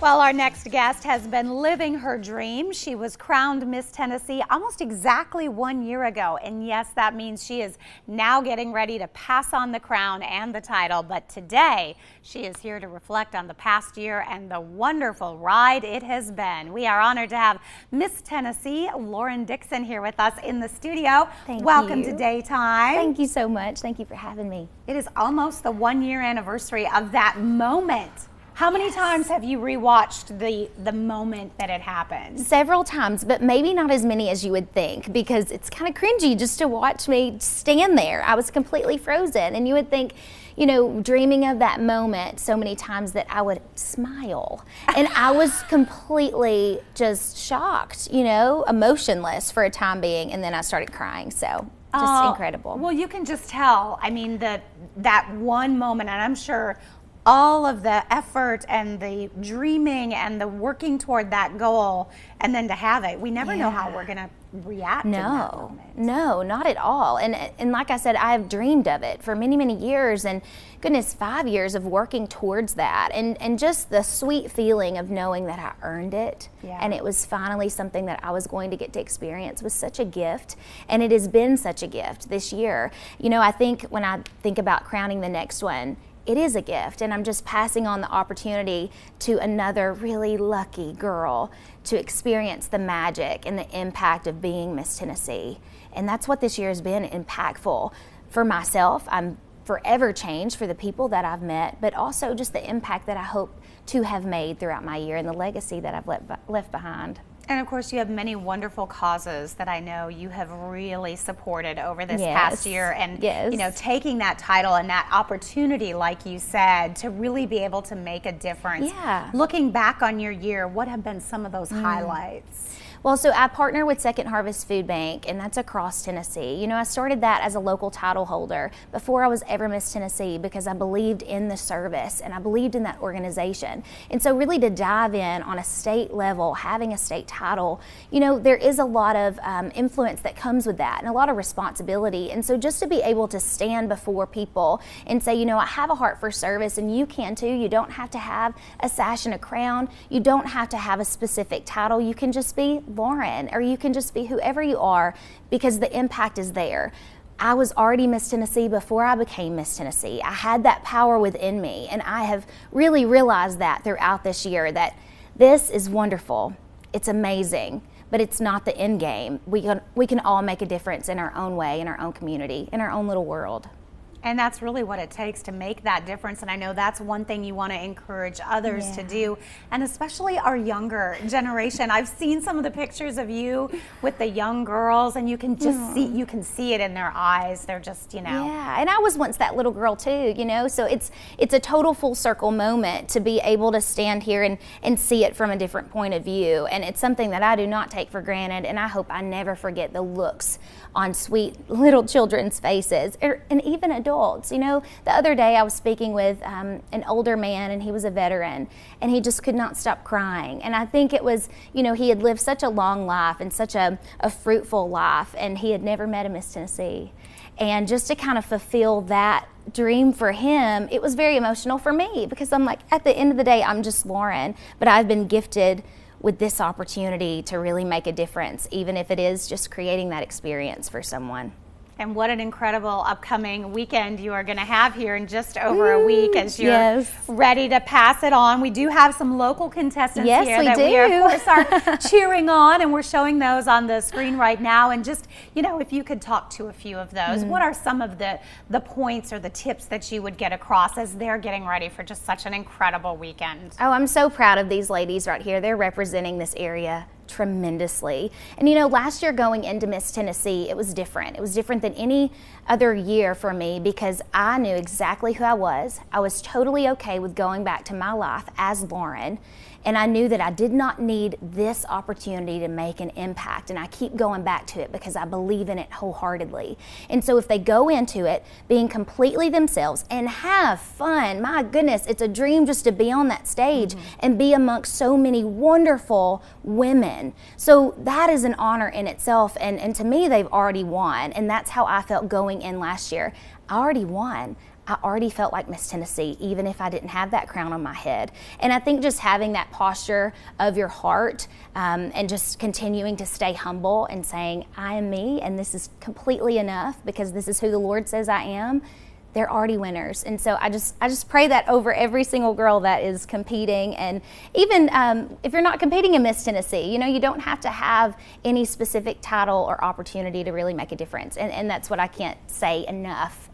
Well, our next guest has been living her dream. She was crowned Miss Tennessee almost exactly 1 year ago. And yes, that means she is now getting ready to pass on the crown and the title. But today, she is here to reflect on the past year and the wonderful ride it has been. We are honored to have Miss Tennessee Lauren Dickson here with us in the studio. Welcome to Daytime. Thank you so much. Thank you for having me. It is almost the 1 year anniversary of that moment. How many times have you rewatched the moment that it happened? Several times, but maybe not as many as you would think, because it's kind of cringy just to watch me stand there. I was completely frozen, and you would think, you know, dreaming of that moment so many times that I would smile. And I was completely just shocked, you know, emotionless for a time being, and then I started crying, so just incredible. Well, you can just tell, I mean, that one moment, and I'm sure all of the effort and the dreaming and the working toward that goal, and then to have it, we never know how we're going to react in that moment. No, not at all. And like I said, I've dreamed of it for many, many years, and goodness, 5 years of working towards that, and just the sweet feeling of knowing that I earned it, and it was finally something that I was going to get to experience was such a gift, and it has been such a gift this year. You know, I think when I think about crowning the next one, it is a gift, and I'm just passing on the opportunity to another really lucky girl to experience the magic and the impact of being Miss Tennessee. And that's what this year has been, impactful for myself. I'm forever changed for the people that I've met, but also just the impact that I hope to have made throughout my year and the legacy that I've left behind. And of course, you have many wonderful causes that I know you have really supported over this past year. And, you know, taking that title and that opportunity, like you said, to really be able to make a difference. Looking back on your year, what have been some of those highlights? Well, so I partner with Second Harvest Food Bank, and that's across Tennessee. You know, I started that as a local title holder before I was ever Miss Tennessee, because I believed in the service and I believed in that organization. And so really to dive in on a state level, having a state title, you know, there is a lot of influence that comes with that and a lot of responsibility. And so just to be able to stand before people and say, you know, I have a heart for service, and you can too. You don't have to have a sash and a crown. You don't have to have a specific title. You can just be Lauren, or you can just be whoever you are, because the impact is there. I was already Miss Tennessee before I became Miss Tennessee. I had that power within me, and I have really realized that throughout this year, that this is wonderful. It's amazing, but it's not the end game. We can all make a difference in our own way, in our own community, in our own little world. And that's really what it takes to make that difference. And I know that's one thing you want to encourage others to do, and especially our younger generation. I've seen some of the pictures of you with the young girls, and you can just see it in their eyes. They're just, you know. Yeah, and I was once that little girl too, you know, so it's a total full circle moment to be able to stand here and see it from a different point of view. And it's something that I do not take for granted, and I hope I never forget the looks on sweet little children's faces, and even adults. You know, the other day I was speaking with an older man, and he was a veteran, and he just could not stop crying. And I think it was, you know, he had lived such a long life and such a fruitful life, and he had never met a Miss Tennessee. And just to kind of fulfill that dream for him, it was very emotional for me, because I'm like, at the end of the day, I'm just Lauren, but I've been gifted with this opportunity to really make a difference, even if it is just creating that experience for someone. And what an incredible upcoming weekend you are going to have here in just over a week, as you're ready to pass it on. We do have some local contestants here that we are, of course, are cheering on, and we're showing those on the screen right now. And just, you know, if you could talk to a few of those, what are some of the points or the tips that you would get across as they're getting ready for just such an incredible weekend? Oh, I'm so proud of these ladies right here. They're representing this area tremendously. And you know, last year going into Miss Tennessee, it was different. It was different than any other year for me, because I knew exactly who I was. I was totally okay with going back to my life as Lauren, and I knew that I did not need this opportunity to make an impact, and I keep going back to it because I believe in it wholeheartedly. And so if they go into it being completely themselves and have fun, my goodness, it's a dream just to be on that stage and be amongst so many wonderful women. So that is an honor in itself, and to me, they've already won, and that's how I felt going in last year. I already won. I already felt like Miss Tennessee, even if I didn't have that crown on my head. And I think just having that posture of your heart and just continuing to stay humble and saying, I am me, and this is completely enough because this is who the Lord says I am, they're already winners. And so I just pray that over every single girl that is competing. And even if you're not competing in Miss Tennessee, you know, you don't have to have any specific title or opportunity to really make a difference. And that's what I can't say enough.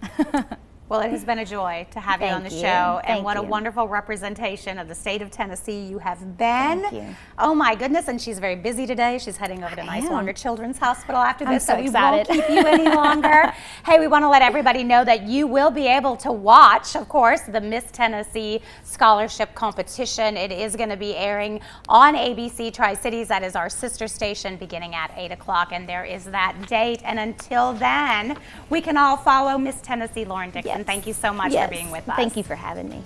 Well, it has been a joy to have you on the show, and what a wonderful representation of the state of Tennessee you have been. Thank you. Oh my goodness, and she's very busy today. She's heading over to Nice Wonder Children's Hospital after this, so we won't excited. keep you any longer. Hey, we want to let everybody know that you will be able to watch, of course, the Miss Tennessee Scholarship Competition. It is going to be airing on ABC Tricities. That is our sister station, beginning at 8 o'clock, and there is that date. And until then, we can all follow Miss Tennessee Lauren Dickson. Yes. Thank you so much Yes. for being with us. Thank you for having me.